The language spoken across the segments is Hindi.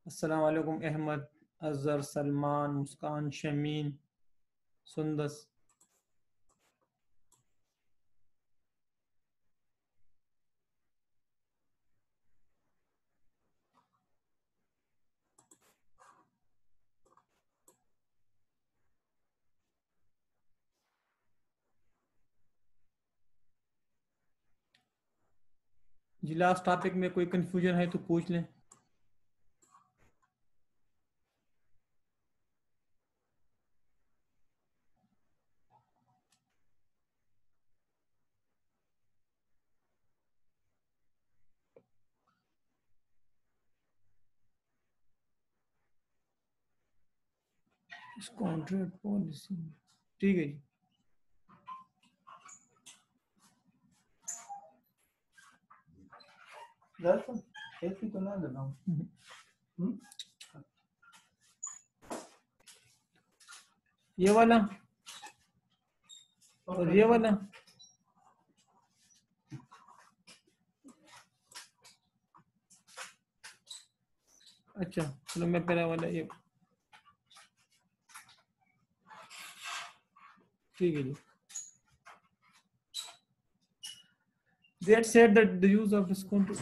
अस्सलाम वालेकुम अहमद, अजहर, सलमान, मुस्कान, शमीन, सुंदस। जी लास्ट टॉपिक में कोई कंफ्यूजन है तो पूछ लें। कॉन्ट्रैक्ट पॉलिसी, ठीक है जी। तो ना ये वाला और ये वाला। अच्छा चलो मैं पहला वाला ये, ठीक है जी। That said that the use of discount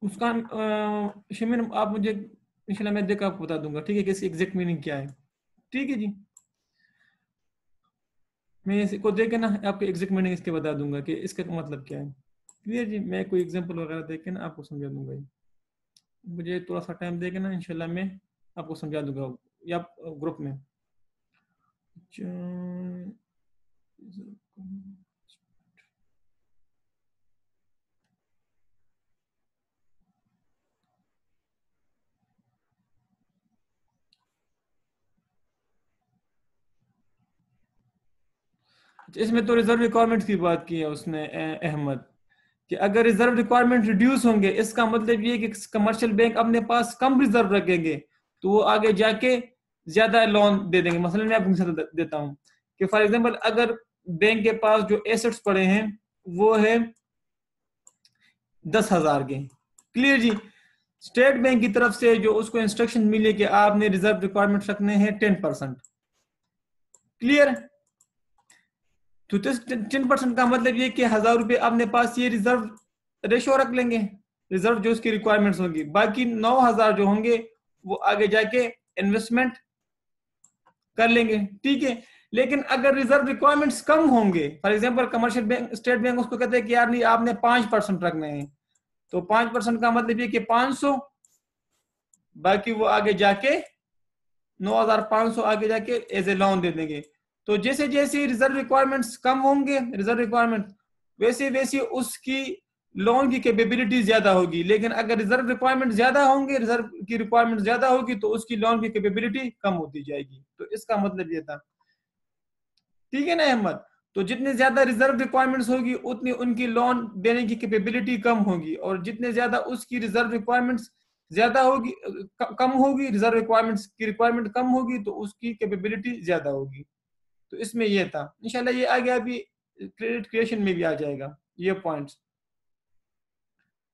उसका शमीन आप मुझे इंशाल्लाह मैं देख आपको बता दूंगा, ठीक है, कि इसकी एग्जैक्ट मीनिंग क्या है। ठीक है जी, मैं इसको देख के ना आपको एग्जैक्ट मीनिंग इसके बता दूंगा कि इसका मतलब क्या है। क्लियर जी, मैं कोई एग्जांपल वगैरह देख के ना आपको समझा दूंगा जी। मुझे थोड़ा सा टाइम दे के ना इंशाल्लाह मैं आपको समझा दूंगा या ग्रुप में। इसमें तो रिजर्व रिक्वायरमेंट की बात की है उसने अहमद, कि अगर रिजर्व रिक्वायरमेंट रिड्यूस होंगे इसका मतलब ये कि कमर्शियल बैंक अपने पास कम रिजर्व रखेंगे तो वो आगे जाके ज्यादा लोन दे देंगे। मसलन मैं आपको मिसाल देता हूँ कि फॉर एग्जांपल अगर बैंक के पास जो एसेट्स पड़े हैं वो है 10,000 के। क्लियर जी, स्टेट बैंक की तरफ से जो उसको इंस्ट्रक्शन मिले कि आपने रिजर्व रिक्वायरमेंट रखने हैं 10%। क्लियर, तो 10% का मतलब ये कि 1,000 रुपए अपने पास ये रिजर्व रेशो रख लेंगे, रिजर्व जो उसकी रिक्वायरमेंट्स होगी। बाकी 9,000 जो होंगे वो आगे जाके इन्वेस्टमेंट कर लेंगे। ठीक है, लेकिन अगर रिजर्व रिक्वायरमेंट्स कम होंगे, for example commercial bank state bank उसको कहते हैं कि यार नहीं आपने 5% रखने हैं, तो 5% का मतलब ये कि 500, बाकी वो आगे जाके 9,500 आगे जाके एज ए लोन दे देंगे। तो जैसे जैसे रिजर्व रिक्वायरमेंट्स कम होंगे, रिजर्व रिक्वायरमेंट, वैसे वैसे उसकी लोन की कैपेबिलिटी ज्यादा होगी। लेकिन अगर रिजर्व रिक्वायरमेंट ज्यादा होंगे, रिजर्व की रिक्वायरमेंट ज्यादा होगी तो उसकी लोन की कैपेबिलिटी कम होती जाएगी। तो इसका मतलब ये था। ठीक है ना अहमद, तो जितने ज्यादा रिजर्व रिक्वायरमेंट्स होगी उतनी उनकी लोन देने की कैपेबिलिटी कम होगी, और जितने ज्यादा उसकी रिजर्व रिक्वायरमेंट्स ज्यादा होगी, कम होगी, रिजर्व रिक्वायरमेंट्स की रिक्वायरमेंट कम होगी तो उसकी कैपेबिलिटी ज्यादा होगी। तो इसमें यह था, इंशाल्लाह ये आगे अभी क्रेडिट क्रिएशन में भी आ जाएगा ये पॉइंट्स।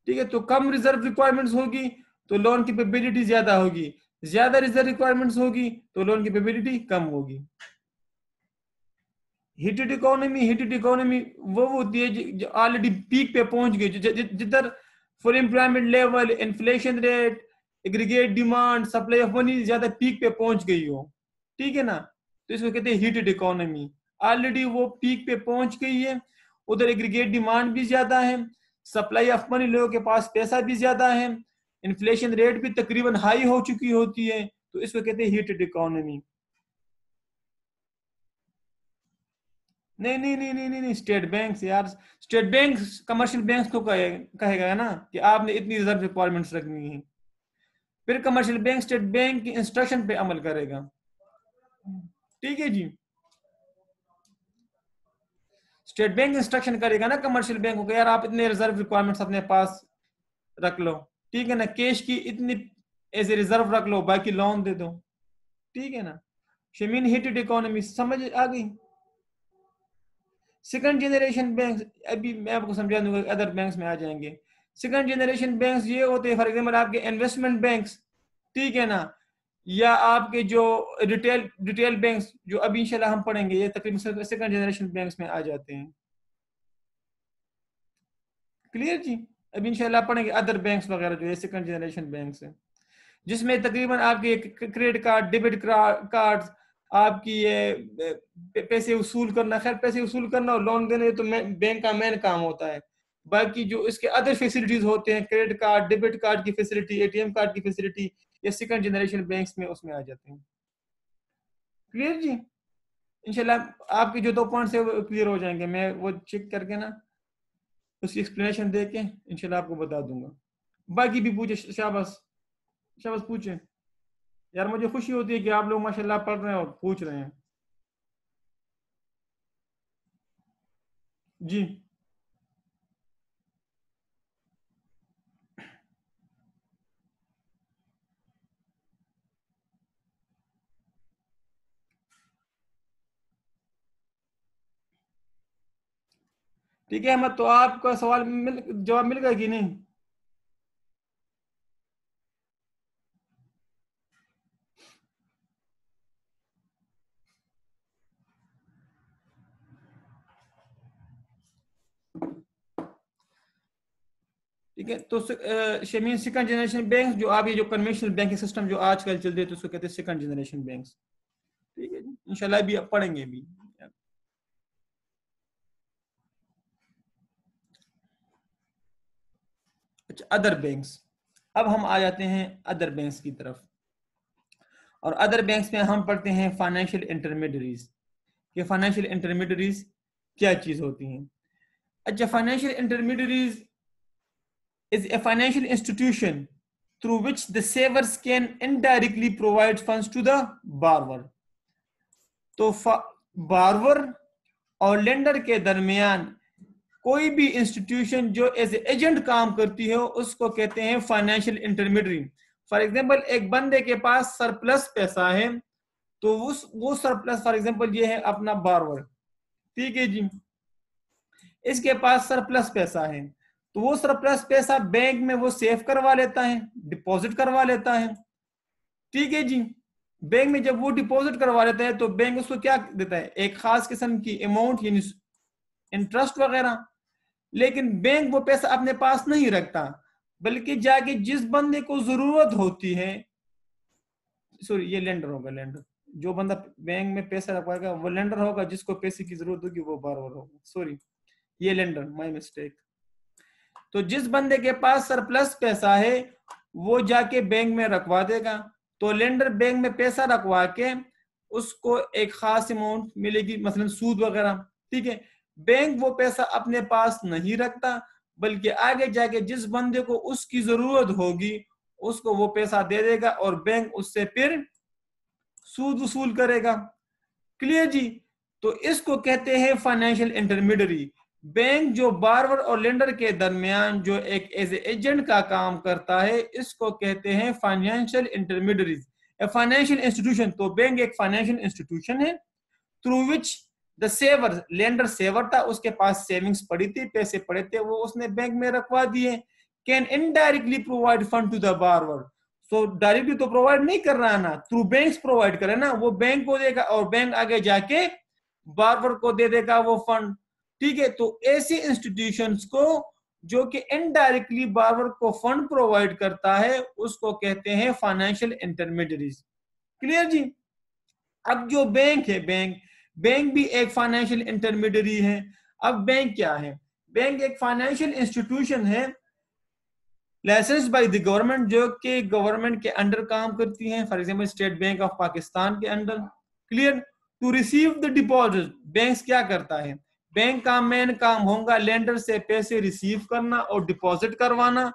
ठीक है, तो कम रिजर्व रिक्वायरमेंट्स होगी तो लोन की कैपेबिलिटी ज्यादा होगी, ज्यादा रिजर्व रिक्वायरमेंट्स होगी तो लोन की कैपेबिलिटी कम होगी। हीटेड इकोनॉमी वो होती है जो ऑलरेडी पीक पे पहुंच गई, जिधर full employment level, inflation rate, aggregate demand, supply of money ज्यादा पीक पे पहुंच गई हो। ठीक है ना, तो इसको कहते हैं हीटेड इकोनॉमी। ऑलरेडी वो पीक पे पहुंच गई है, उधर एग्रीगेट डिमांड भी ज्यादा है, सप्लाई ऑफ मनी, लोगों के पास पैसा भी ज्यादा है, इन्फ्लेशन रेट भी तकरीबन हाई हो चुकी होती है, तो इसको कहते हैं हीटेड इकोनॉमी। नहीं नहीं नहीं नहीं नहीं नहीं, स्टेट बैंक यार, स्टेट बैंक कमर्शियल बैंक तो कहेगा ना कि आपने इतनी रिजर्व रिक्वायरमेंट्स रखनी है। फिर कमर्शियल बैंक स्टेट बैंक की इंस्ट्रक्शन पे अमल करेगा। ठीक है जी, स्टेट बैंक इंस्ट्रक्शन करेगा ना कमर्शियल बैंक को, यार आप इतने रिजर्व रिक्वायरमेंट्स अपने पास रख लो, ठीक है ना, कैश की इतनी एज ए रिजर्व रख लो, बाकी लोन दे दो, ठीक है ना। शमीन हिटेड इकोनॉमी समझ आ गई। सेकंड जनरेशन बैंक, अभी मैं आपको समझा दूंगा, अदर बैंक्स में आ जाएंगे। सेकंड जनरेशन बैंक्स ये होते हैं फॉर एग्जांपल आपके इन्वेस्टमेंट बैंक्स, ठीक है ना, या आपके जो रिटेल बैंक्स जो अभी इंशाल्लाह हम पढ़ेंगे, ये तकरीबन सेकंड जनरेशन बैंक्स में आ जाते हैं। क्लियर जी, अभी इंशाल्लाह पढ़ेंगे अदर बैंक्स वगैरह जो है सेकंड जनरेशन बैंक्स है, जिसमें तकरीबन आपके क्रेडिट कार्ड, डेबिट कार्ड, आपकी ये पैसे वसूल करना, खैर पैसे वसूल करना और लोन देने तो बैंक का मेन काम होता है। बाकी जो इसके अदर फैसिलिटीज होते हैं, क्रेडिट कार्ड, डेबिट कार्ड की फैसिलिटी, एटीएम कार्ड की फैसिलिटी, ये सेकंड जनरेशन बैंक्स में उसमें आ जाते हैं। क्लियर जी, इंशाल्लाह आपके जो 2 पॉइंट्स है वो क्लियर हो जाएंगे, मैं वो चेक करके ना उसकी एक्सप्लेनेशन दे के इंशाल्लाह आपको बता दूंगा। बाकी भी पूछे, शाबाश शाबाश पूछे यार, मुझे खुशी होती है कि आप लोग माशाल्लाह पढ़ रहे हैं और पूछ रहे हैं। जी ठीक है अहमद, तो आपका सवाल जवाब मिल गया कि नहीं? ठीक है, तो शमीन सेकंड जनरेशन बैंक जो आप ये जो कन्वेंशनल बैंकिंग सिस्टम जो आजकल चल रहे हैं तो उसको कहते हैं सेकंड जनरेशन बैंक्स। ठीक है जी, इंशाल्लाह भी आप पढ़ेंगे भी। अच्छा, अदर बैंक्स, अब हम आ जाते हैं अदर बैंक्स की तरफ, और अदर बैंक्स में हम पढ़ते हैं फाइनेंशियल इंटरमीडियरीज। ये फाइनेंशियल इंटरमीडियरीज क्या चीज होती हैं? अच्छा, financial intermediaries is a financial institution through which the savers can indirectly provide funds to the borrower। तो बारवर और लेंडर के दरमियान कोई भी इंस्टीट्यूशन जो एज एजेंट काम करती है उसको कहते हैं फाइनेंशियल इंटरमीडियरी। फॉर एग्जांपल एक बंदे के पास सरप्लस पैसा है, तो वो सरप्लस फॉर एग्जांपल ये है अपना बारवर, ठीक है जी, इसके पास सरप्लस पैसा है, तो वो सरप्लस पैसा बैंक में वो सेव करवा लेता है, डिपॉजिट करवा लेता है, ठीक है जी। बैंक में जब वो डिपॉजिट करवा लेता है तो बैंक उसको क्या देता है, एक खास किस्म की अमाउंट यानी इंटरेस्ट वगैरह। लेकिन बैंक वो पैसा अपने पास नहीं रखता, बल्कि जाके जिस बंदे को जरूरत होती है, सॉरी ये लेंडर होगा, लेंडर जो बंदा बैंक में पैसा रखवाएगा वो लेंडर होगा, जिसको पैसे की जरूरत होगी वो बारवर होगा, सॉरी ये लेंडर, माय मिस्टेक। तो जिस बंदे के पास सरप्लस पैसा है वो जाके बैंक में रखवा देगा, तो लेंडर बैंक में पैसा रखवा के उसको एक खास अमाउंट मिलेगी, मसलन सूद वगैरह, ठीक है। बैंक वो पैसा अपने पास नहीं रखता, बल्कि आगे जाके जिस बंदे को उसकी जरूरत होगी उसको वो पैसा दे देगा और बैंक उससे फिर सूद वसूल करेगा। क्लियर जी, तो इसको कहते हैं फाइनेंशियल इंटरमीडियरी। बैंक जो बारवर और लेंडर के दरमियान जो एक एज एजेंट का काम करता है, इसको कहते हैं फाइनेंशियल इंटरमीडियरीज। फाइनेंशियल इंस्टीट्यूशन, तो बैंक एक फाइनेंशियल इंस्टीट्यूशन है through which the saver, lender saver था, उसके पास सेविंग्स पड़ी थी, पैसे पड़े थे, वो उसने बैंक में रखवा दिए, can indirectly provide fund to the borrower. So directly तो प्रोवाइड नहीं कर रहा ना, थ्रू बैंक्स प्रोवाइड करे ना, वो बैंक को देगा और बैंक आगे जाके बारवर को दे देगा वो फंड, ठीक है। तो ऐसी इंस्टीट्यूशंस को जो कि इनडायरेक्टली बारवर को फंड प्रोवाइड करता है उसको कहते हैं फाइनेंशियल इंटरमीडियरीज। क्लियर जी, अब जो बैंक है, बैंक भी एक फाइनेंशियल इंटरमीडियरी है। अब बैंक क्या है? बैंक एक फाइनेंशियल इंस्टीट्यूशन है लाइसेंस बाय द गवर्नमेंट, जो कि गवर्नमेंट के अंडर काम करती हैं, for example state bank of Pakistan के under. Clear, to receive the deposit, bank क्या करता है? बैंक का मेन काम होगा लेंडर से पैसे रिसीव करना और डिपॉजिट करवाना,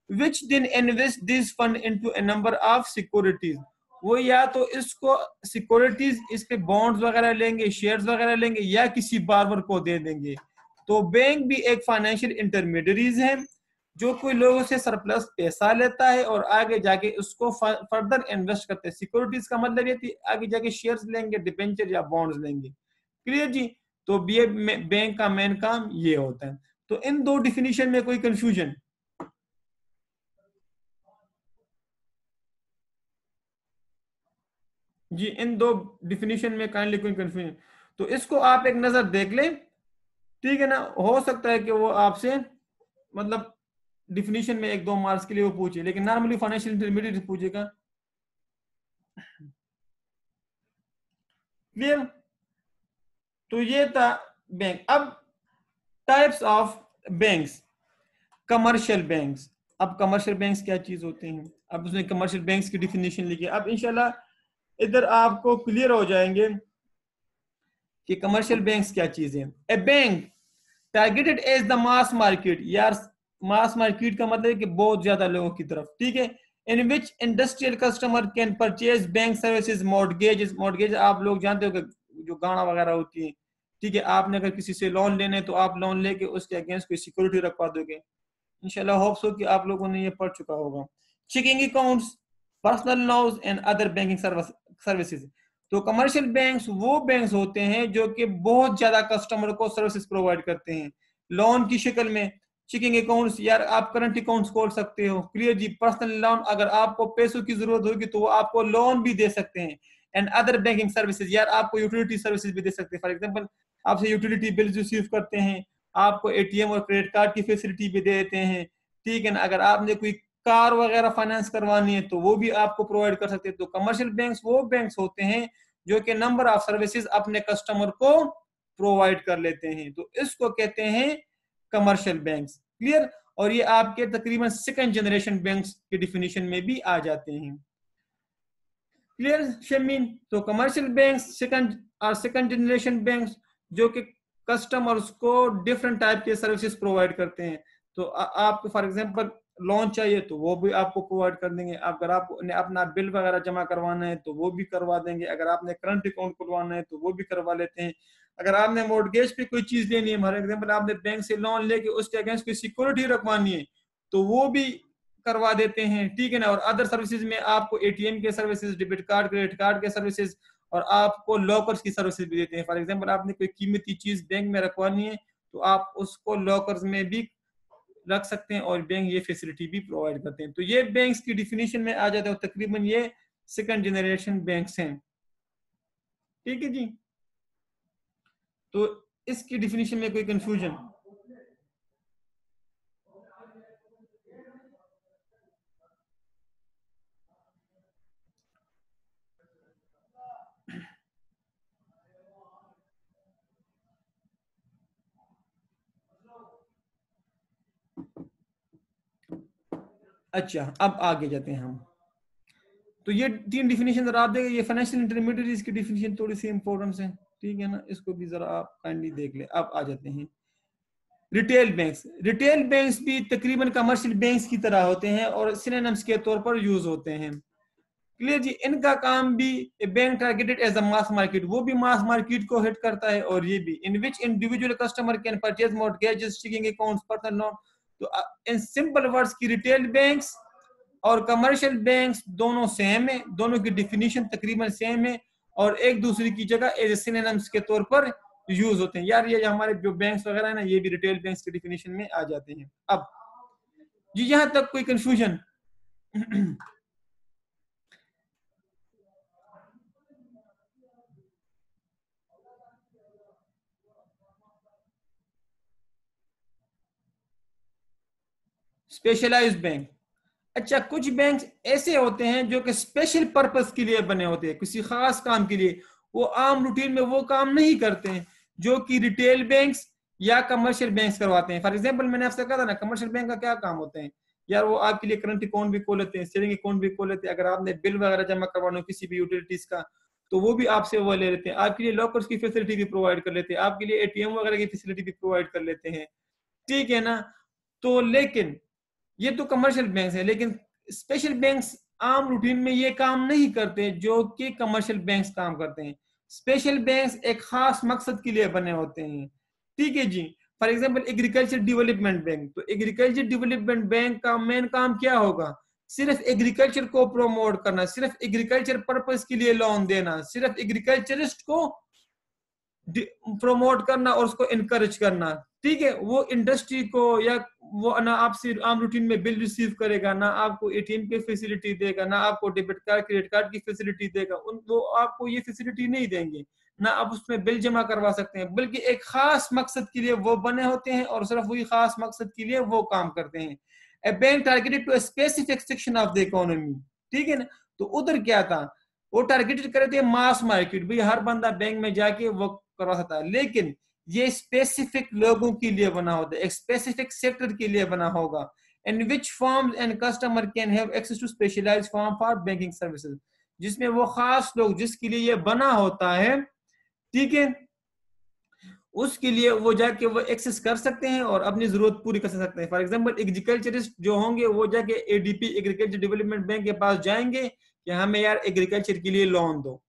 which then invest this fund into a number of securities. वो या तो इसको सिक्योरिटीज, इस पे बॉन्ड्स वगैरह लेंगे, शेयर्स वगैरह लेंगे, या किसी बार्बर को दे देंगे। तो बैंक भी एक फाइनेंशियल इंटरमीडियरीज है जो कोई लोगों से सरप्लस पैसा लेता है और आगे जाके उसको फर्दर इन्वेस्ट करते हैं। सिक्योरिटीज का मतलब ये थी आगे जाके शेयर्स लेंगे, डिबेंचर या बॉन्ड्स लेंगे। क्लियर जी? तो बैंक का मेन काम ये होता है। तो इन दो डिफिनीशन में कोई कंफ्यूजन? जी, इन दो डिफिनीशन में काइंडली कोई कंफ्यूजन? तो इसको आप एक नजर देख लें, ठीक है ना। हो सकता है कि वो आपसे मतलब डिफिनीशन में 1-2 मार्क्स के लिए वो पूछे, लेकिन नॉर्मली फाइनेंशियल इंटरमीडिएट पूछेगा। क्लियर? तो ये था बैंक। अब types of banks, commercial banks. अब कमर्शियल बैंक्स क्या चीज होते हैं? अब उसने कमर्शियल बैंक्स की डिफिनीशन लिखी। अब इंशाल्लाह इधर आपको क्लियर हो जाएंगे कि कमर्शियल बैंक्स क्या चीज है। A bank targeted as the mass market. यार मास मार्केट का मतलब है कि बहुत ज्यादा लोगों की तरफ, ठीक है। In which industrial customer can purchase bank services, mortgage. Mortgage आप लोग जानते हो कि जो गाड़ा वगैरह होती है, ठीक है। आपने अगर किसी से लोन लेने तो आप लोन लेके उसके अगेंस्ट कोई सिक्योरिटी रखवा दोगे। इंशाल्लाह होप्स हो कि आप लोगों ने ये पढ़ चुका होगा। Checking accounts, personal loans and other banking services. तो कमर्शियल बैंक्स वो बैंक्स होते हैं जो कि बहुत ज्यादा कस्टमर को सर्विसेज प्रोवाइड करते हैं लोन की शक्ल में। चेकिंग अकाउंट्स, यार आप करंट अकाउंट्स खोल सकते हो। क्लियर जी? पर्सनल लोन, अगर आपको पैसों की जरूरत होगी तो वो आपको लोन भी दे सकते हैं। एंड अदर बैंकिंग सर्विसेज, यार आपको यूटिलिटी सर्विसेज भी दे सकते हैं। फॉर एग्जांपल आपसे यूटिलिटी बिल रिसीव करते हैं, आपको एटीएम और क्रेडिट कार्ड की फैसिलिटी भी दे देते हैं, ठीक है ना। अगर आपने कोई कार वगैरह फाइनेंस करवानी है तो वो भी आपको प्रोवाइड कर सकते हैं। तो कमर्शियल बैंक्स वो बैंक्स होते हैं जो कि नंबर ऑफ सर्विसेज अपने कस्टमर को प्रोवाइड कर लेते हैं, तो इसको कहते हैं कमर्शियल बैंक्स। क्लियर? और ये आपके तकरीबन सेकंड जनरेशन बैंक्स के डिफिनीशन में भी आ जाते हैं। क्लियर शमीन? तो commercial banks second generation banks जो कि कस्टमर्स को डिफरेंट टाइप के सर्विसेज प्रोवाइड करते हैं। तो आपको फॉर एग्जांपल लोन चाहिए तो वो भी आपको प्रोवाइड कर देंगे। अगर आपको अपना बिल वगैरह जमा करवाना है तो वो भी करवा देंगे। अगर आपने करंट अकाउंट खुलवाना है तो वो भी करवा लेते हैं। अगर आपने मॉर्गेज पे कोई चीज लेनी है, फॉर एग्जाम्पल आपने बैंक से लोन लेके उसके अगेंस्ट कोई सिक्योरिटी रखवानी है तो वो भी करवा देते हैं, ठीक है ना। और अदर सर्विसेज में आपको एटीएम के services, debit card, credit card के सर्विसेज, और आपको लॉकर्स की सर्विसेज भी देते हैं। फॉर एग्जांपल आपने कोई कीमती चीज बैंक में रखवानी है तो आप उसको लॉकर्स में भी रख सकते हैं और बैंक ये फैसिलिटी भी प्रोवाइड करते हैं। तो ये बैंक्स की डिफिनीशन में आ जाते हैं। तकरीबन ये सेकंड जनरेशन बैंक्स हैं, ठीक है जी। तो इसकी डिफिनीशन में कोई कंफ्यूजन? अच्छा, अब आगे जाते हैं हम। तो ये 3 डिफिनीशन जरा आप देखें। ये फाइनेंशियल इंटरमीडिएटरीज की डिफिनीशन थोड़ी सी इंपॉर्टेंट है, ठीक है ना। इसको भी जरा आप काइंडली देख ले। अब आ जाते हैं रिटेल बैंक्स। रिटेल बैंक्स भी तकरीबन कमर्शियल बैंक्स की तरह होते हैं और सिनोनिम्स के तौर पर यूज होते हैं। क्लियर जी? इनका काम भी bank targeted as a mass market, वो भी मास मार्केट को हिट करता है। और ये भी in which individual customer can purchase mortgages, checking accounts, personal loan. तो इन सिंपल वर्ड्स की रिटेल बैंक्स और कमर्शियल बैंक्स दोनों सेम है, दोनों की डिफिनीशन तकरीबन सेम है और एक दूसरे की जगह एज सिनोनिम्स के तौर पर यूज होते हैं। यार ये हमारे जो बैंक्स वगैरह है ना, ये भी रिटेल बैंक्स की डिफिनीशन में आ जाते हैं। अब जी यहां तक कोई कंफ्यूजन? Specialised bank. अच्छा, कुछ बैंक ऐसे होते हैं जो कि स्पेशल पर्पस के लिए बने होते हैं, किसी खास काम के लिए। वो आम रूटीन में वो काम नहीं करते हैं जो कि रिटेल बैंक्स या कमर्शियल बैंक्स करवाते हैं। फॉर एग्जांपल मैंने आपसे कहा था ना, कमर्शियल बैंक का क्या काम होते हैं? यार वो आपके लिए करंट अकाउंट भी खोल लेते हैं, सेविंग अकाउंट भी खोल लेते हैं। अगर आपने बिल वगैरह जमा करवाना हो किसी भी यूटिलिटीज का तो वो भी आपसे वो ले लेते हैं। आपके लिए लॉकर्स की फैसिलिटी भी प्रोवाइड कर लेते हैं, आपके लिए एटीएम वगैरह की फैसिलिटी भी प्रोवाइड कर लेते हैं, ठीक है ना। तो लेकिन ये तो कमर्शियल बैंक है, लेकिन स्पेशल बैंक्स आम रूटीन में ये काम नहीं करते जो कि कमर्शियल बैंक्स काम करते हैं। स्पेशल बैंक्स एक खास मकसद के लिए बने होते हैं, ठीक है जी। For example agriculture development bank, तो एग्रीकल्चर डेवलपमेंट बैंक का मेन काम क्या होगा? सिर्फ एग्रीकल्चर को प्रोमोट करना, सिर्फ एग्रीकल्चर पर्पस के लिए लोन देना, सिर्फ एग्रीकल्चरिस्ट को प्रोमोट करना और उसको इनकरेज करना, ठीक है। वो इंडस्ट्री को या वो ना आपसे आम रूटीन में बिल रिसीव करेगा, ना आपको एटीएम की फैसिलिटी देगा, ना आपको डेबिट कार्ड क्रेडिट कार्ड की फैसिलिटी देगा, वो आपको ये फैसिलिटी नहीं देंगे, ना आप उसमें बिल जमा करवा सकते हैं, बल्कि एक खास मकसद के लिए वो बने होते हैं और सिर्फ वही खास मकसद के लिए वो काम करते हैं। A bank targeted to a specific section of the economy, ठीक है ना। तो उधर क्या था, वो टारगेटेड करे थे मास मार्केट, भाई हर बंदा बैंक में जाके वो करवा सकता है, लेकिन ये स्पेसिफिक लोगों के लिए बना होता है, एक स्पेसिफिक सेक्टर के लिए बना होगा। In which forms and customer can have access to specialised form for banking services, जिसमें वो खास लोग जिसके लिए ये बना होता है, ठीक है, उसके लिए वो जाके वो एक्सेस कर सकते हैं और अपनी जरूरत पूरी कर सकते हैं। फॉर एग्जांपल एग्रीकल्चरिस्ट जो होंगे वो जाके एडीपी एग्रीकल्चर डेवलपमेंट बैंक के पास जाएंगे कि हमें यार एग्रीकल्चर के लिए लोन दो।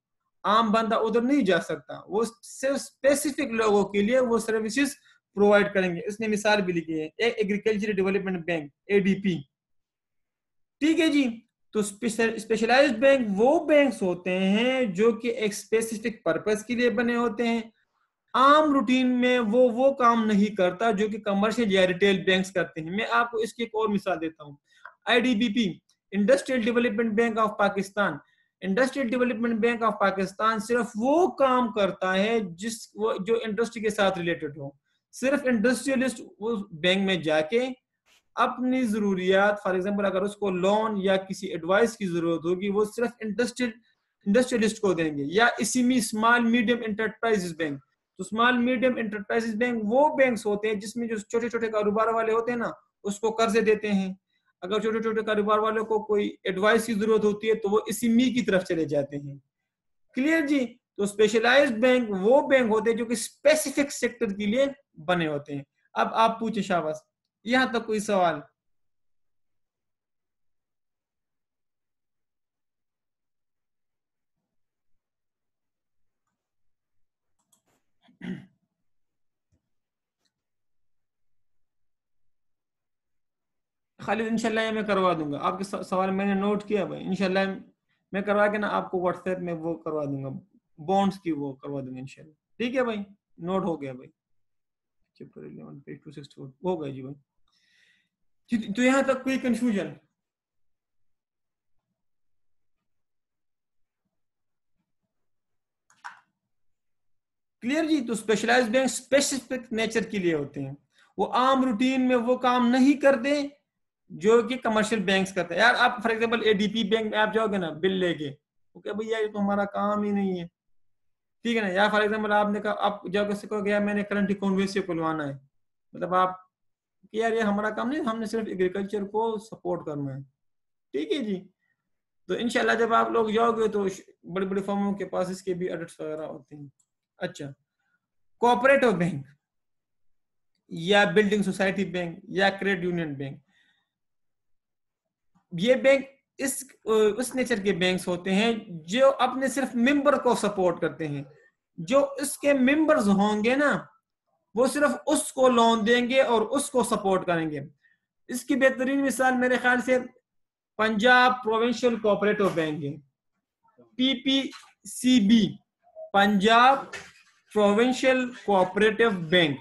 आम बंदा उधर नहीं जा सकता, वो सिर्फ स्पेसिफिक लोगों के लिए वो सर्विसेज प्रोवाइड करेंगे। इसने मिसाल भी लिखी है, एग्रीकल्चर डेवलपमेंट बैंक एडीपी, ठीक है जी। तो स्पेशलाइज्ड बैंक वो बैंक्स होते हैं जो कि एक स्पेसिफिक पर्पस के लिए बने होते हैं। आम रूटीन में वो काम नहीं करता जो कि कमर्शियल या रिटेल बैंक्स करते हैं। मैं आपको इसकी एक और मिसाल देता हूं, IDBP, industrial development bank of Pakistan. Industrial development bank of Pakistan सिर्फ वो काम करता है जो इंडस्ट्री के साथ रिलेटेड हो। सिर्फ इंडस्ट्रियलिस्ट उस बैंक में जाके अपनी जरूरियात, फॉर एग्जांपल अगर उसको लोन या किसी एडवाइस की जरूरत होगी, वो सिर्फ इंडस्ट्रियलिस्ट को देंगे। या इसी में स्मॉल मीडियम एंटरप्राइजेस बैंक, तो स्मॉल मीडियम एंटरप्राइजेस बैंक वो बैंक्स होते हैं जिसमें जो छोटे छोटे कारोबार वाले होते हैं ना, उसको कर्जे देते हैं। अगर छोटे छोटे कारोबार वालों को कोई एडवाइस की जरूरत होती है तो वो इसी मी की तरफ चले जाते हैं। क्लियर जी। तो स्पेशलाइज्ड बैंक वो बैंक होते हैं जो कि स्पेसिफिक सेक्टर के लिए बने होते हैं। अब आप पूछे शाबाश, यहां तक कोई सवाल? खालिद इंशाल्लाह ये मैं करवा दूंगा, आपके सवाल मैंने नोट किया भाई, इंशाल्लाह मैं करवा के ना आपको व्हाट्सएप में वो करवा दूंगा, बॉन्ड्स की वो करवा दूंगा इंशाल्लाह, ठीक है भाई। नोट हो गया भाई, चैप्टर 11 पेज 264 हो गया जी भाई। तो यहाँ तक कोई कंफ्यूजन? क्लियर जी। तो स्पेशलाइज्ड बैंक स्पेसिफिक नेचर के लिए होते हैं, वो आम रूटीन में वो काम नहीं करते जो कि कमर्शियल बैंक्स करते हैं। यार आप फॉर एग्जांपल एडीपी बैंक में आप जाओगे ना बिल लेके, ओके भैया ये तो हमारा काम ही नहीं है, ठीक है ना। या फॉर एग्जांपल आपने कहा, आप जाओगे से कहोगे यार मैंने करंट अकाउंट वैसे खुलवाना है, मतलब आप कि यार ये हमारा काम नहीं, हमने सिर्फ एग्रीकल्चर को सपोर्ट करना है, ठीक है जी। तो इंशाल्लाह जब आप लोग जाओगे तो बड़े बड़े फर्मों के पास इसके भी ऑडिट्स वगैरह होते हैं। अच्छा, कोऑपरेटिव बैंक या बिल्डिंग सोसाइटी बैंक या क्रेडिट यूनियन बैंक, ये बैंक उस नेचर के बैंक्स होते हैं जो अपने सिर्फ मेंबर को सपोर्ट करते हैं। जो इसके मेंबर्स होंगे ना, वो सिर्फ उसको लोन देंगे और उसको सपोर्ट करेंगे। इसकी बेहतरीन मिसाल मेरे ख्याल से पंजाब प्रोविंशियल कोऑपरेटिव बैंक है, PPCB, Punjab provincial cooperative bank,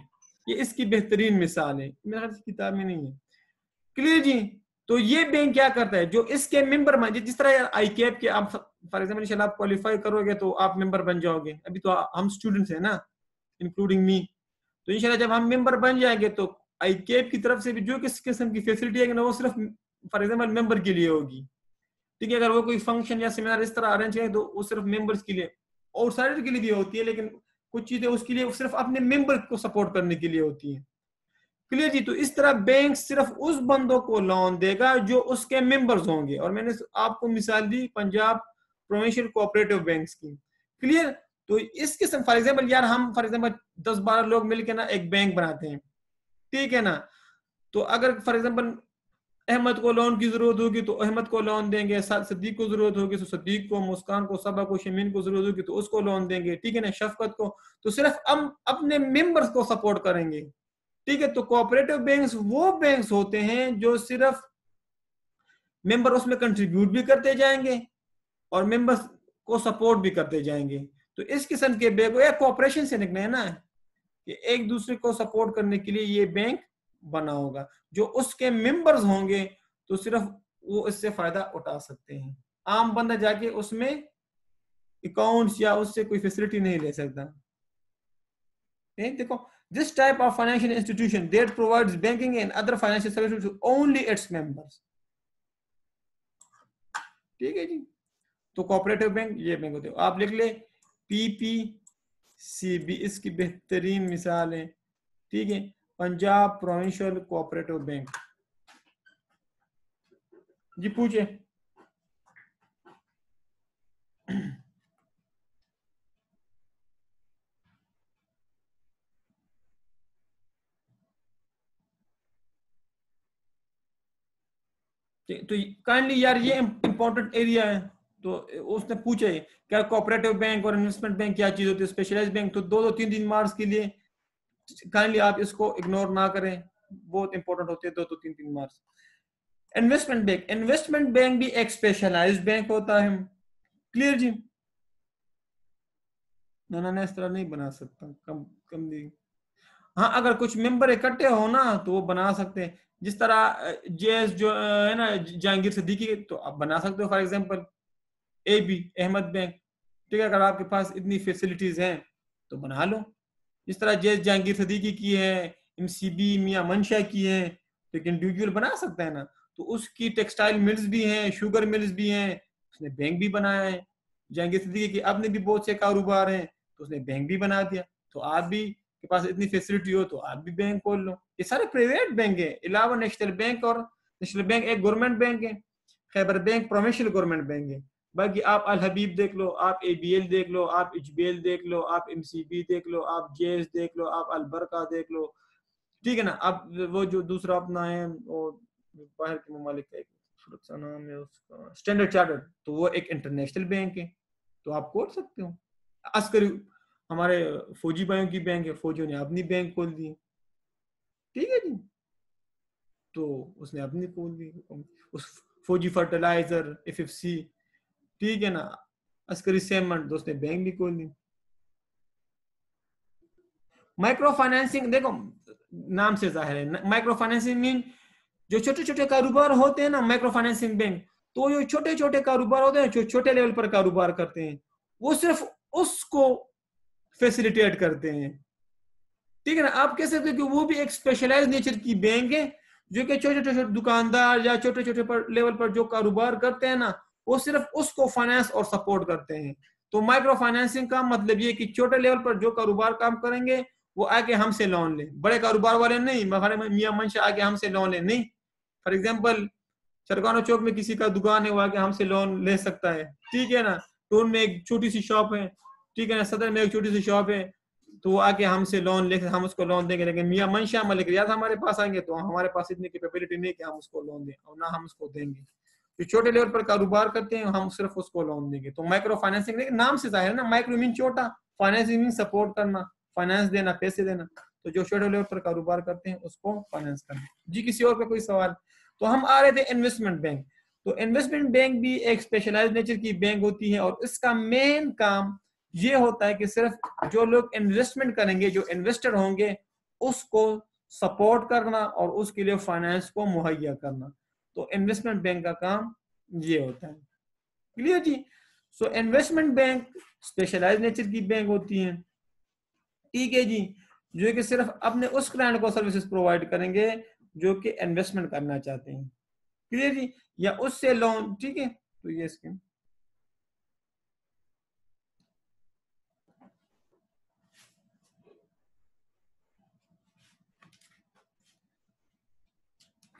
ये इसकी बेहतरीन मिसाल है, मेरे ख्याल से किताब में नहीं है। क्लियर जी। तो ये बैंक क्या करता है, जो इसके मेंबर में, जिस तरह यार आई कैप के आप फॉर एग्जांपल इंशाल्लाह आप क्वालिफाई करोगे तो आप मेंबर बन जाओगे, अभी तो हम स्टूडेंट्स हैं ना, इंक्लूडिंग मी। तो इंशाल्लाह जब हम मेंबर बन जाएंगे तो आई कैप की तरफ से भी जो किस किस्म की फैसिलिटी है ना, वो सिर्फ फॉर एग्जांपल मेंबर के लिए होगी, ठीक है। अगर वो कोई फंक्शन या सेमिनार इस तरह अरेंज करें तो वो सिर्फ मेंबर्स के लिए, आउटसाइडर के लिए भी होती है, लेकिन कुछ चीजें उसके लिए सिर्फ अपने मेंबर को सपोर्ट करने के लिए होती है। क्लियर जी। तो इस तरह बैंक सिर्फ उस बंदों को लोन देगा जो उसके मेंबर्स होंगे, और मैंने आपको मिसाल दी पंजाब प्रोविंशियल कोऑपरेटिव बैंक्स की। क्लियर। तो इस किस्म फॉर एग्जांपल यार हम फॉर एग्जांपल 10-12 लोग मिलकर ना एक बैंक बनाते हैं, ठीक है ना। तो अगर फॉर एग्जांपल अहमद को लोन की जरूरत होगी तो अहमद को लोन देंगे, सदीक को जरूरत होगी तो सदीक को, मुस्कान को, सबा को, शमीन को जरूरत होगी तो उसको लोन देंगे, ठीक है ना, शफकत को। तो सिर्फ हम अपने मेंबर्स को सपोर्ट करेंगे, ठीक है। तो कोऑपरेटिव बैंक्स वो बैंक्स होते हैं जो सिर्फ मेंबर उसमें कंट्रीब्यूट भी करते जाएंगे और मेंबर्स को सपोर्ट भी करते जाएंगे। तो इस किस्म के बैंक एक कोऑपरेशन से निकले ना, कि एक दूसरे को सपोर्ट करने के लिए ये बैंक बना होगा। जो उसके मेंबर्स होंगे तो सिर्फ वो इससे फायदा उठा सकते हैं, आम बंदा जाके उसमें अकाउंट्स या उससे कोई फैसिलिटी नहीं ले सकता। देखो, this type of financial institution that provides banking and other financial services to only its members, ठीक है जी। तो कोऑपरेटिव बैंक ये बैंक होते हैं, आप लिख ले पीपीसीबी, इसकी बेहतरीन मिसाल है, ठीक है, पंजाब प्रोविंशियल कोऑपरेटिव बैंक। जी पूछे। तो काइंडली यार ये इंपॉर्टेंट एरिया है। तो उसने पूछे क्या कोऑपरेटिव बैंक और इन्वेस्टमेंट बैंक क्या चीज होती है, स्पेशलाइज्ड बैंक। तो 2-3 मार्क्स के लिए काइंडली आप इसको इग्नोर ना करें, बहुत इंपॉर्टेंट होते हैं 2-3 मार्क्स। इन्वेस्टमेंट बैंक भी एक स्पेशलाइज्ड बैंक होता है। क्लियर जी। ना इस तरह नहीं बना सकता, कम कम दी। हाँ, अगर कुछ मेंबर इकट्ठे हो ना तो वो बना सकते हैं, जिस तरह जेएस जो है ना जहांगीर सिद्दीकी, तो आप बना सकते हो for example A B Ahmed bank, ठीक है। अगर आपके पास इतनी फैसिलिटीज हैं तो बना लो, जिस तरह जेएस जहांगीर सिद्दीकी की है, एमसीबी मियां मंशा की है, तो एक इंडिविजुअल बना सकता है ना। तो उसकी टेक्सटाइल मिल्स भी हैं, शुगर मिल्स भी हैं, उसने बैंक भी बनाया है। जहांगीर सिद्दीकी की अपने भी बहुत से कारोबार हैं तो उसने बैंक भी बना दिया। तो आप भी के पास इतनी फैसिलिटी हो तो आप भी बैंक खोल लो। ये सारे प्राइवेट बैंक है, अलावा नेशनल बैंक, और नेशनल बैंक एक गवर्नमेंट बैंक है, Khyber bank provincial government bank है। बाकी आप अल हबीब देख लो, आप एबीएल देख लो, आप एचबीएल देख लो, आप एमसीबी देख लो, आप जेएस देख लो, आप अलबरका देख लो, ठीक है ना। अब वो जो दूसरा अपना है वो बाहर के ममालिक का एक सुरक्षा नाम है उसका, स्टैंडर्ड चार्टर्ड, तो वो एक इंटरनेशनल बैंक है, तो आप खोल सकते हो। अस्करी हमारे फौजी भाइयों की बैंक है, फौजियों ने अपनी बैंक खोल दी, ठीक है जी। तो उसने अपनी खोल दी उस फौजी फर्टिलाइजर एफएफसी, ठीक है ना, अस्करी सीमेंट, तो उसने बैंक भी खोल दी। माइक्रो फाइनेंसिंग देखो नाम से जाहिर है, माइक्रो फाइनेंसिंग मीन जो छोटे छोटे कारोबार होते हैं ना, माइक्रो फाइनेंसिंग बैंक, तो जो छोटे छोटे कारोबार होते हैं, जो छोटे लेवल पर कारोबार करते हैं, वो सिर्फ उसको फैसिलिटेट करते हैं, ठीक है ना। आप कह सकते हो कि वो भी एक स्पेशलाइज नेचर की बैंक है, जो कि छोटे छोटे दुकानदार या छोटे छोटे लेवल पर जो कारोबार करते हैं ना, वो सिर्फ उसको फाइनेंस और सपोर्ट करते हैं। तो माइक्रो फाइनेंसिंग का मतलब ये कि छोटे लेवल पर जो कारोबार काम करेंगे वो आके हमसे लोन ले, बड़े कारोबार वाले नहीं, मियां मंशा आके हमसे लोन ले नहीं। फॉर एग्जाम्पल सरकानो चौक में किसी का दुकान है, वो आके हमसे लोन ले सकता है, ठीक है ना। टोन में एक छोटी सी शॉप है, ठीक है ना, सदर में एक छोटी सी शॉप है, तो वो आके हमसे लोन लेकर हम उसको लोन देंगे। लेकिन मियां मंशा मलिक रियाज हमारे पास आएंगे तो हमारे पास इतनी कैपेबिलिटी नहीं कि हम उसको लोन दें, और ना हम उसको देंगे। जो छोटे लेवल पर कारोबार करते हैं हम सिर्फ उसको लोन देंगे। तो माइक्रो फाइनेंसिंग नाम से जाहिर है ना, माइक्रो मीन छोटा, फाइनेंसिंग मीन सपोर्ट करना, फाइनेंस देना, पैसे देना। तो जो छोटे लेवल पर कारोबार करते हैं उसको फाइनेंस करना। जी किसी और का कोई सवाल। तो हम आ रहे थे इन्वेस्टमेंट बैंक। तो इन्वेस्टमेंट बैंक भी एक स्पेशलाइज्ड नेचर की बैंक होती है, और इसका मेन काम ये होता है कि सिर्फ जो लोग इन्वेस्टमेंट करेंगे, जो इन्वेस्टर होंगे, उसको सपोर्ट करना और उसके लिए फाइनेंस को मुहैया करना। तो इन्वेस्टमेंट बैंक का काम ये होता है। क्लियर जी। So investment bank specialised nature की बैंक होती है, ठीक है जी, जो कि सिर्फ अपने उस क्लाइंट को सर्विसेज प्रोवाइड करेंगे जो कि इन्वेस्टमेंट करना चाहते हैं। क्लियर जी। या उससे लोन, ठीक है। तो ये स्कीम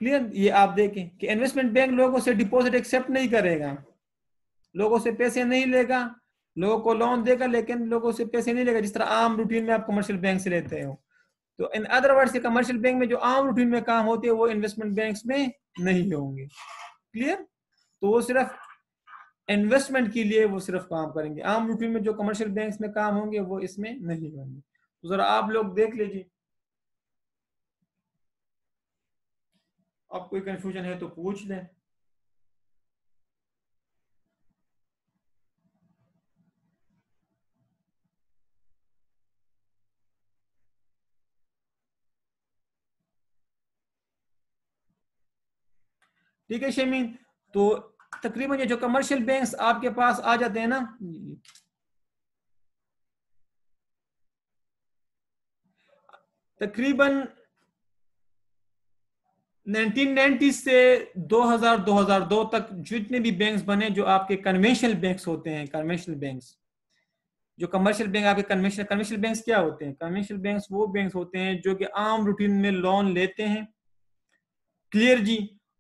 क्लियर। ये आप देखें कि इन्वेस्टमेंट बैंक लोगों से डिपॉजिट एक्सेप्ट नहीं करेगा, लोगों से पैसे नहीं लेगा, लोगों को लोन देगा लेकिन लोगों से पैसे नहीं लेगा, जिस तरह आम रूटीन में आप कमर्शियल बैंक से लेते हो। तो in other words commercial bank में जो आम रूटीन में काम होते हैं वो इन्वेस्टमेंट बैंक्स में नहीं होंगे। क्लियर? तो वो सिर्फ इन्वेस्टमेंट के लिए वो सिर्फ काम करेंगे, आम रूटीन में जो कमर्शियल बैंक्स में काम होंगे वो इसमें नहीं होंगे। तो जरा आप लोग देख लीजिए, आप कोई कंफ्यूजन है तो पूछ लें। ठीक है शमीन, तो तकरीबन ये जो कमर्शियल बैंक्स आपके पास आ जाते हैं ना, तकरीबन 1990 से 2000-2002 तक जितने भी बैंक्स बने जो आपके कन्वेंशनल बैंक्स होते हैं, कन्वेंशनल बैंक्स, जो कमर्शियल बैंक आपके कन्वेंशनल बैंक्स क्या होते हैं? कन्वेंशनल बैंक्स वो बैंक्स होते हैं जो कि आम रूटीन में लोन लेते हैं, क्लियर जी,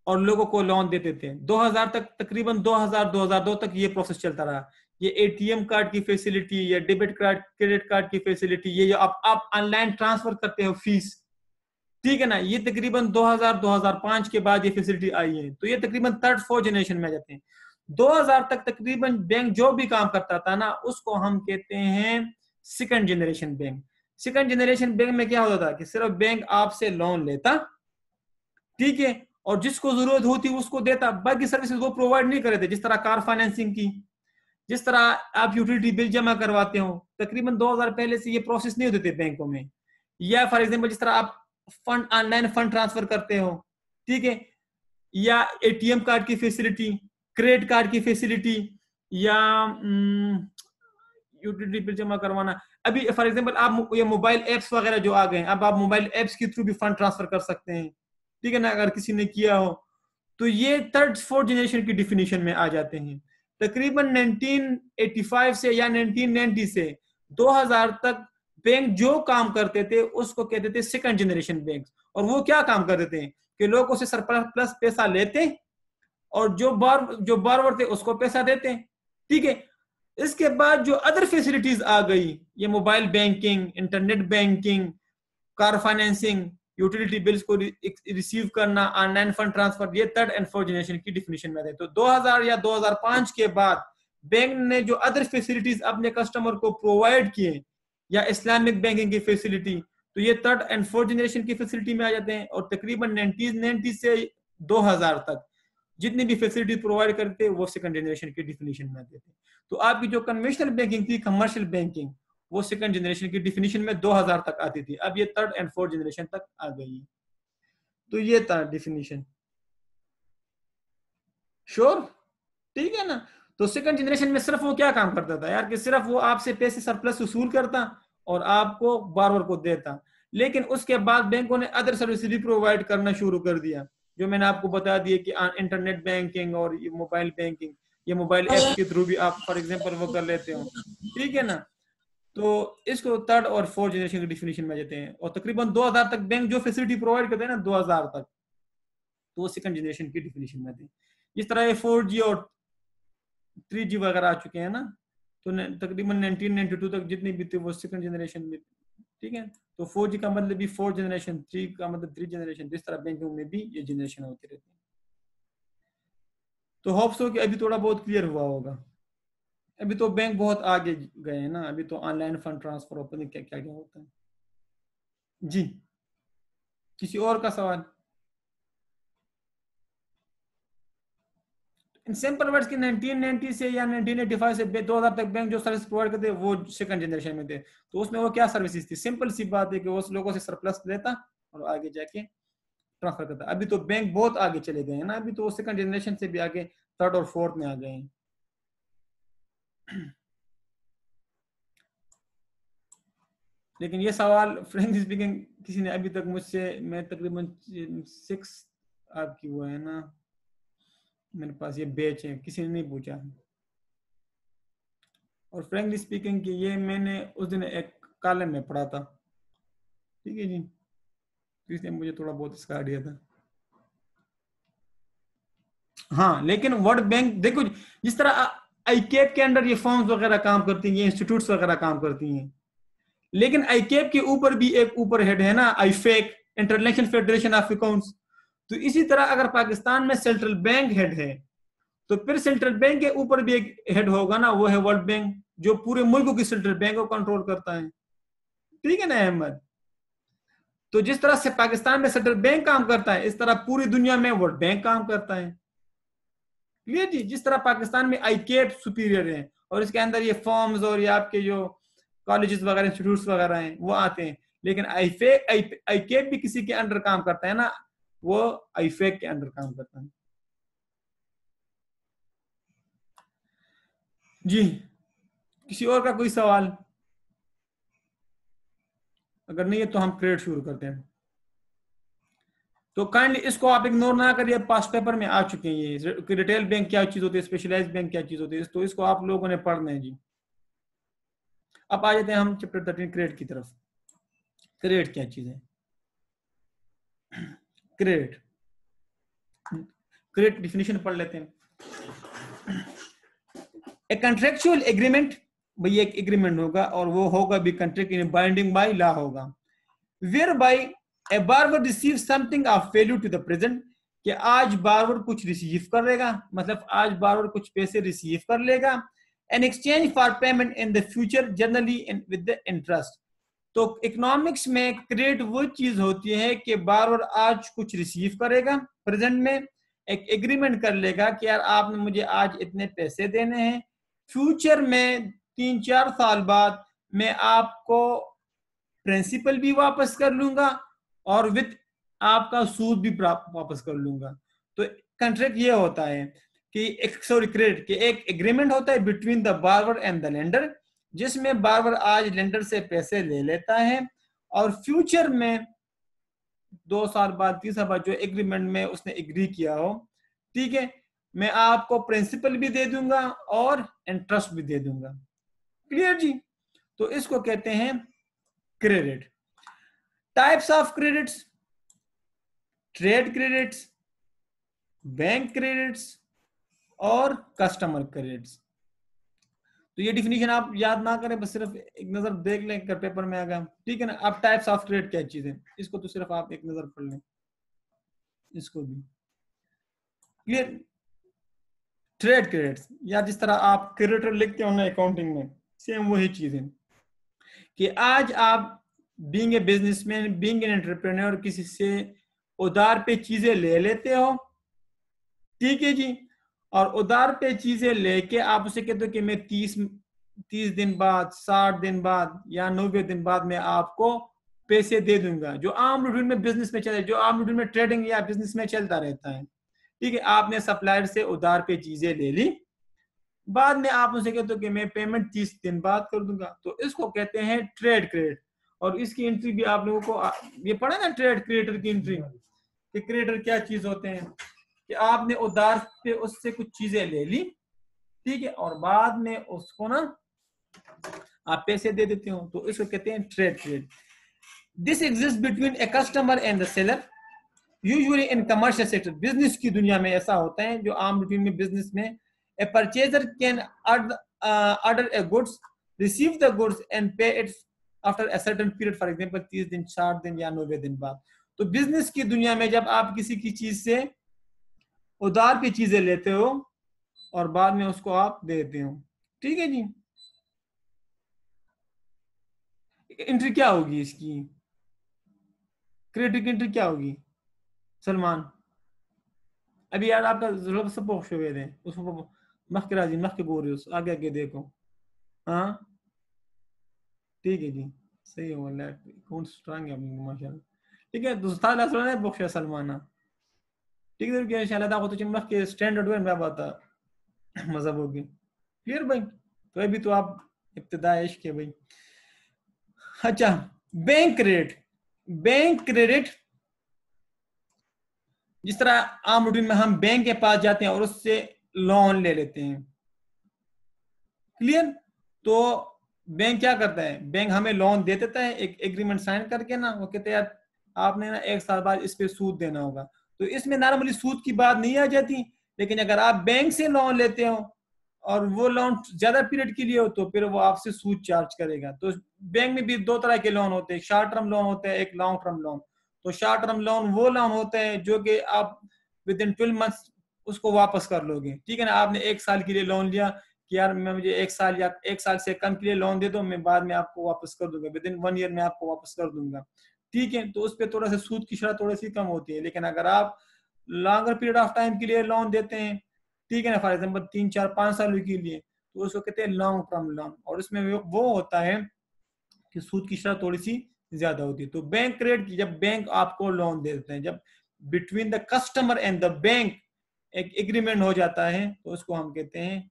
और लोगों को लोन देते थे। 2000 तक, तकरीबन 2002 तक ये प्रोसेस चलता रहा। ये एटीएम कार्ड की फैसिलिटी या डेबिट कार्ड, क्रेडिट कार्ड की फैसिलिटी, ये जो आप ऑनलाइन ट्रांसफर करते हो फीस, ठीक है ना, ये तकरीबन 2000-2005 के बाद ये फैसिलिटी आई है। तो ये तकरीबन थर्ड फोर्थ जनरेशन में आ जाते हैं। 2000 तक तकरीबन बैंक जो भी काम करता था ना उसको हम कहते हैं second generation bank. Second generation bank में क्या होता था कि सिर्फ बैंक आपसे लोन लेता, ठीक है, और जिसको जरूरत होती उसको देता, बाकी सर्विसेज वो प्रोवाइड नहीं कर रहे थे। जिस तरह कार फाइनेंसिंग की, जिस तरह आप यूटिलिटी बिल जमा करवाते हो, तकरीबन 2000 पहले से ये प्रोसेस नहीं होते थे बैंकों में। या फॉर एग्जांपल जिस तरह आप फंड ऑनलाइन फंड ट्रांसफर करते हो, ठीक है, या एटीएम कार्ड की फैसिलिटी, क्रेडिट कार्ड की फैसिलिटी, या यूटिलिटी बिल जमा करवाना। अभी फॉर एग्जांपल आप ये मोबाइल एप्स वगैरह जो आ गए हैं, अब आप मोबाइल एप्स के थ्रू भी फंड ट्रांसफर कर सकते हैं, ठीक है ना, अगर किसी ने किया हो। तो ये थर्ड फोर्थ जनरेशन की डिफिनीशन में आ जाते हैं। तकरीबन 1985 से या 1990 से 2000 तक बैंक जो काम करते थे उसको कहते थे सेकंड जनरेशन बैंक। और वो क्या काम करते थे कि लोगों से सरप्लस पैसा लेते और जो बारवर थे उसको पैसा देते, ठीक है। इसके बाद जो अदर फैसिलिटीज आ गई, ये mobile banking, internet banking, car financing, utility bills को रिसीव करना, ऑनलाइन फंड ट्रांसफर, ये थर्ड एंड फोर्थ जनरेशन की डिफिनेशन में थे। तो 2000 या 2005 के बाद बैंक ने जो अदर फैसिलिटीज अपने कस्टमर को प्रोवाइड किए, या इस्लामिक बैंकिंग की फैसिलिटी, तो ये थर्ड एंड फोर्थ जनरेशन की फैसिलिटी में आ जाते हैं। और तकरीबन 1990 से 2000 तक जितनी भी फैसिलिटी प्रोवाइड करते वो सेकंड जनरेशन की डिफिनेशन में आते थे। तो आपकी जो कन्वेंशनल बैंकिंग थी, कमर्शियल बैंकिंग, वो सेकंड जनरेशन की डिफिनेशन में 2000 तक आती थी। अब ये थर्ड एंड फोर्थ जनरेशन तक आ गई है। तो ये था डिफिनेशन, श्योर, ठीक है ना। तो सेकंड जनरेशन में सिर्फ वो क्या काम करता था यार, कि सिर्फ वो आपसे पैसे सरप्लस वसूल करता और आपको बारबर को देता। लेकिन उसके बाद बैंकों ने अदर सर्विस भी प्रोवाइड करना शुरू कर दिया, जो मैंने आपको बता दिया कि इंटरनेट बैंकिंग और ये मोबाइल बैंकिंग, ये मोबाइल ऐप्स के थ्रू भी आप फॉर एग्जांपल वो कर लेते हो, ठीक है ना। तो इसको थर्ड और फोर्थ जनरेशन की डिफिनेशन में जाते हैं। और तकरीबन 2000 तक बैंक जो फैसिलिटी प्रोवाइड करते हैं ना 2000 तक, तो वो सेकंड जनरेशन की डिफिनेशन में थे। इस तरह ये 4G और 3G वगैरह आ चुके हैं ना, तो तकरीबन 1992 तक जितनी भी थी वो सेकंड जनरेशन में, ठीक है। तो 4G का मतलब भी फोर्थ जनरेशन, 3 का मतलब 3 जनरेशन, जिस तरह बैंकिंग में भी ये जनरेशन होती रहती है। तो होप्स हो कि अभी थोड़ा बहुत क्लियर हुआ होगा। अभी तो बैंक बहुत आगे गए हैं ना, अभी तो ऑनलाइन फंड ट्रांसफर ओपन क्या क्या क्या होता है जी। किसी और का सवाल? इन सिंपल वर्ड्स की 1990 से या 1985 से 2000 तक बैंक जो सर्विस प्रोवाइड करते वो सेकंड जनरेशन में थे। तो उसमें वो क्या सर्विसेज थी? सिंपल सी बात है कि वो उस लोगों से सरप्लस लेता और आगे जाके ट्रांसफर करता। अभी तो बैंक बहुत आगे चले गए हैं ना, अभी तो वो सेकंड जनरेशन से भी आगे थर्ड और फोर्थ में आ गए हैं। लेकिन ये सवाल फ्रेंकली स्पीकिंग किसी ने अभी तक मुझसे, मैं तकरीबन 6 आपकी हुआ है ना मेरे पास ये बैच है, किसी ने नहीं पूछा। और फ्रेंकली स्पीकिंग कि ये मैंने उस दिन एक कॉलम में पढ़ा था, ठीक है जी, तो इसने मुझे थोड़ा बहुत इसका आइडिया था। हाँ, लेकिन वर्ल्ड बैंक देखो जिस तरह आईकेप के अंडर ये फॉर्म्स वगैरह काम करती हैं, ये इंस्टीट्यूट्स वगैरह काम करती हैं, लेकिन आईकेप के ऊपर भी एक ऊपर हेड है ना, आईफेक, इंटरनेशनल फेडरेशन ऑफ अकाउंट्स। तो इसी तरह अगर पाकिस्तान में सेंट्रल बैंक हेड है, तो फिर सेंट्रल बैंक के ऊपर भी एक हेड होगा ना, वो है वर्ल्ड बैंक, जो पूरे मुल्क की सेंट्रल बैंक को कंट्रोल करता है। ठीक है ना अहमद? तो जिस तरह से पाकिस्तान में सेंट्रल बैंक काम करता है, इस तरह पूरी दुनिया में वर्ल्ड बैंक काम करता है। क्लियर जी? जिस तरह पाकिस्तान में आईकेप सुपीरियर है और इसके अंदर ये फॉर्म्स और ये आपके जो कॉलेजेस वगैरह, इंस्टीट्यूट्स वगैरह हैं वो आते हैं, लेकिन आईकेप भी किसी के अंडर काम करता है ना, वो आईफेक के अंडर काम करता है। जी, किसी और का कोई सवाल? अगर नहीं है तो हम क्रेडिट शुरू करते हैं। तो काइंडली इसको आप इग्नोर ना करिए, पास्ट पेपर में आ चुके हैं ये, रिटेल बैंक क्या चीज होती है, स्पेशलाइज्ड बैंक क्या चीज होती है, तो इसको आप लोगों ने पढ़ना है जी। अब आ जाते हैं हम चैप्टर 13 क्रेडिट की तरफ। क्रेडिट क्या चीज है? क्रेडिट, क्रेडिट डिफिनेशन पढ़ लेते हैं। ए कॉन्ट्रेक्चुअल एग्रीमेंट, भाई एक एग्रीमेंट होगा और वो होगा भी contract in binding by law होगा, where by a borrower receive something of value to the present, कि आज बारवर कुछ रिसीव कर लेगा, मतलब आज बारवर कुछ पैसे रिसीव कर लेगा, an exchange for payment in the future generally with the interest. तो इकोनॉमिक्स में क्रेडिट वो चीज होती है कि बारवर आज कुछ रिसीव करेगा प्रेजेंट में, एक एग्रीमेंट कर लेगा कि यार आपने मुझे आज इतने पैसे देने हैं, फ्यूचर में 3-4 साल बाद मैं आपको प्रिंसिपल भी वापस कर लूंगा और विद आपका सूद भी वापस कर लूंगा। तो कॉन्ट्रैक्ट ये होता है कि क्रेडिट कि एक एग्रीमेंट होता है between the borrower and the lender, जिसमें बारवर आज लेंडर से पैसे ले लेता है और फ्यूचर में 2 साल बाद 3 साल बाद जो एग्रीमेंट में उसने एग्री किया हो, ठीक है, मैं आपको प्रिंसिपल भी दे दूंगा और इंटरेस्ट भी दे दूंगा। क्लियर जी? तो इसको कहते हैं credit. Types of credits, trade credits, bank credits और कस्टमर क्रेडिट्स। तो ये डिफिनीशन आप याद ना करें, बस सिर्फ एक नजर देख लें कर पेपर में आ गया, ठीक है ना। अब टाइप्स ऑफ क्रेडिट क्या चीज है, इसको तो सिर्फ आप एक नजर पढ़ लें, इसको भी क्लियर। ट्रेड क्रेडिट्स, या जिस तरह आप क्रेडिटर लिखते हो ना अकाउंटिंग में, सेम वही चीज है कि आज आप being a businessman, being an entrepreneur, किसी से उधार पे चीजें ले लेते हो, ठीक है जी, और उधार पे चीजें लेके आप उसे कहते हो कि मैं 30 दिन बाद, 60 दिन बाद या 90 दिन बाद मैं आपको पैसे दे दूंगा, जो आम रूटीन में बिजनेस में चले, जो आम रूटीन में ट्रेडिंग या बिजनेस में चलता रहता है। ठीक है, आपने सप्लायर से उधार पे चीजें ले ली, बाद में आप उनसे कहते हो कि मैं पेमेंट 30 दिन बाद कर दूंगा, तो इसको कहते हैं ट्रेड क्रेडिट। और इसकी एंट्री भी आप लोगों को ये पढ़ा ना, ट्रेड क्रेडिटर की एंट्री, कि क्रेडिटर क्या चीज होते हैं, कि आपने उधार पे उससे कुछ चीजें ले ली, ठीक है, और बाद में उसको ना आप पैसे दे देते हो, तो इसको कहते हैं trade credit. This exist between a customer and the seller, usually in commercial sector. Business की दुनिया में ऐसा होता है, जो आम रूटीन में बिजनेस में, a purchaser can order a goods, receive the goods and pay it after a certain period, for example 30 दिन, 60 दिन या 90 दिन बाद। तो बिजनेस की दुनिया में जब आप किसी की चीज से उधार पे चीजें लेते हो और बाद में उसको आप देते हो, ठीक है जी। एंट्री क्या होगी इसकी, क्रेडिट की एंट्री क्या होगी सलमान? अभी यार आपका जरूरत सब शुवेद है, उसको मख के राजी, मख के गोरियस आगे आगे देखो। हाँ ठीक है जी, सही हो गया, कौन स्ट्रांग है माशाल्लाह। ठीक है, दूसरा लास्ट है बख्शा सलमाना, ठीक है क्या इंशाल्लाह दा तो मख के स्टैंडर्ड वे में बात मजहब होगी। क्लियर भाई? तो अभी तो आप इब्तिदा इश्क के भाई। अच्छा, बैंक क्रेडिट। बैंक क्रेडिट जिस तरह आम रूटीन में हम बैंक के पास जाते हैं और उससे लोन ले लेते हैं, क्लियर। तो बैंक क्या करता है, बैंक हमें लोन दे देता है एक एग्रीमेंट साइन करके ना, वो कहते हैं यार आपने ना 1 साल बाद इस पे सूद देना होगा। तो इसमें नॉर्मली सूद की बात नहीं आ जाती, लेकिन अगर आप बैंक से लोन लेते हो और वो लोन ज्यादा पीरियड के लिए हो तो फिर वो आपसे सूद चार्ज करेगा। तो बैंक में भी दो तरह के लोन होते हैं, शॉर्ट टर्म लोन होते हैं, एक लॉन्ग टर्म लोन। तो शॉर्ट टर्म लोन वो लोन होते हैं जो कि आप विद इन 12 मंथ्स उसको वापस कर लोगे, ठीक है ना। आपने 1 साल के लिए लोन लिया कि यार मैं मुझे 1 साल या 1 साल से कम के लिए लोन दे दो, मैं बाद में आपको वापस कर दूंगा, विद इन 1 ईयर में आपको वापस कर दूंगा, ठीक है। तो उस पर थोड़ा सा सूद की शरह थोड़ी सी कम होती है। लेकिन अगर आप लॉन्गर पीरियड ऑफ टाइम के लिए लोन देते हैं, ठीक है ना, फॉर एग्जाम्पल 3 4 5 साल के लिए, तो उसको कहते हैं लॉन्ग टर्म लोन। और उसमें वो होता है कि सूद की शरह थोड़ी सी ज्यादा होती है। तो बैंक रेट, जब बैंक आपको लोन देते हैं, जब between the customer and the bank एक एग्रीमेंट हो जाता है, तो उसको हम कहते हैं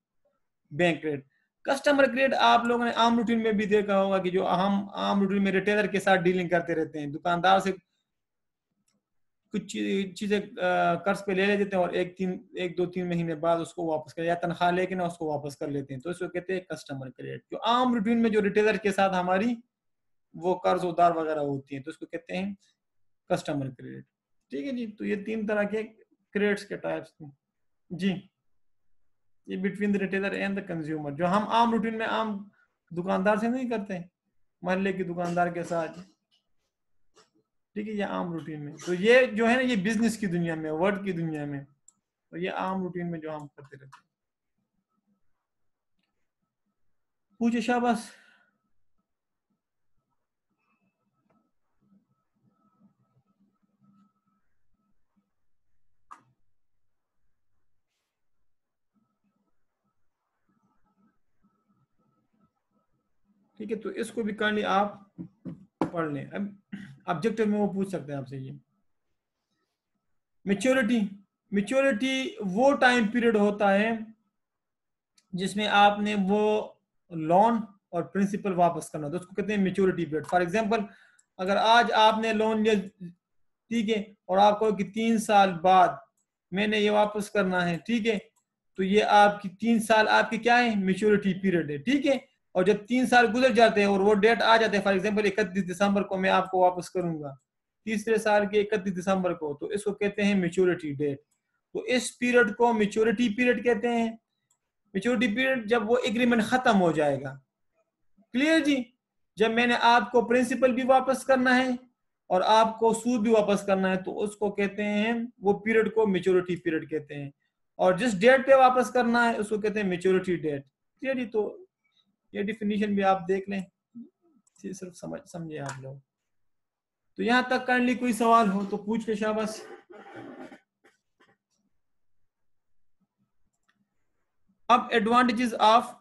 बैंक रेट। कस्टमर क्रेडिट आप लोगों ने आम रूटीन में भी देखा होगा कि जो हम आम रूटीन में रिटेलर के साथ डीलिंग करते रहते हैं, दुकानदार से कुछ चीजें कर्ज पे ले लेते हैं और 1 2 3 महीने बाद उसको वापस कर, या तनख्वाह लेके ना उसको वापस कर लेते हैं, तो इसको कहते हैं कस्टमर क्रेडिट। जो आम रूटीन में जो रिटेलर के साथ हमारी वो कर्ज उधार वगैरह होती है, तो उसको कहते हैं कस्टमर क्रेडिट, ठीक है जी। तो ये 3 तरह के क्रेडिट्स के टाइप्स थे जी। ये between the retailer and the consumer, जो हम आम रूटीन में आम दुकानदार से नहीं करते, मोहल्ले के दुकानदार के साथ, ठीक है, ये आम रूटीन में। तो ये जो है ना, ये बिजनेस की दुनिया में, वर्ड की दुनिया में, तो ये आम रूटीन में जो हम करते रहते हैं। पूछे शाबाश। ठीक है, तो इसको भी करनी आप पढ़ लें। अब ऑब्जेक्टिव में वो पूछ सकते हैं आपसे ये मेच्योरिटी। मेच्योरिटी वो टाइम पीरियड होता है जिसमें आपने वो लोन और प्रिंसिपल वापस करना, तो उसको कहते हैं मेच्योरिटी पीरियड। फॉर एग्जांपल, अगर आज आपने लोन लिया, ठीक है, और आपको कि 3 साल बाद मैंने ये वापस करना है, ठीक है, तो ये आपकी 3 साल आपकी क्या है, मेच्योरिटी पीरियड है, ठीक है। और जब 3 साल गुजर जाते हैं और वो डेट आ जाते हैं, फॉर एग्जांपल 31 दिसंबर को मैं आपको वापस करूंगा, तीसरे साल के 31 दिसंबर को, तो इसको कहते हैं मेच्योरिटी डेट। तो इस पीरियड को मेच्योरिटी पीरियड कहते हैं। मेच्योरिटी पीरियड जब वो एग्रीमेंट खत्म हो जाएगा, क्लियर जी। जब मैंने आपको प्रिंसिपल भी वापस करना है और आपको सूद भी वापस करना है, तो उसको कहते हैं, वो पीरियड को मेच्योरिटी पीरियड कहते हैं। और जिस डेट पे वापस करना है उसको कहते हैं मेच्योरिटी डेट, क्लियर जी। तो ये डिफिनीशन भी आप देख लें, सिर्फ समझे आप लोग। तो यहां तक काइंडली कोई सवाल हो तो पूछ ले शाबाश। अब एडवांटेजेस ऑफ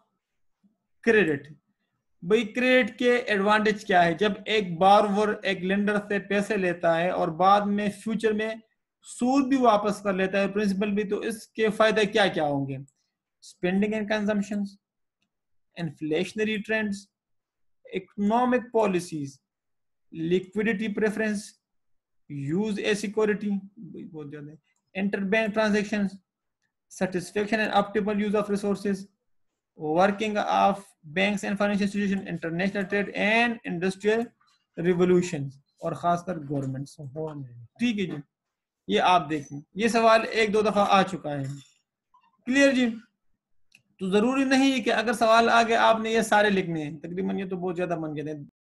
क्रेडिट। भाई क्रेडिट के एडवांटेज क्या है? जब एक बारवर एक लेंडर से पैसे लेता है और बाद में फ्यूचर में सूद भी वापस कर लेता है, प्रिंसिपल भी, तो इसके फायदे क्या क्या होंगे? Spending and consumption, inflationary trends, economic policies, liquidity preference, use A security, बहुत ज्यादा, interbank transaction, satisfaction and optimal use of resources, working of banks and financial institutions, international trade and industrial revolutions, और खासकर गवर्नमेंट्स। ठीक है जी, ये आप देखें, ये सवाल 1 2 दफा आ चुका है, क्लियर जी। तो जरूरी नहीं है कि अगर सवाल आ गया आपने ये सारे लिखने हैं, तकरीबन ये तो बहुत ज्यादा बन गए हैं।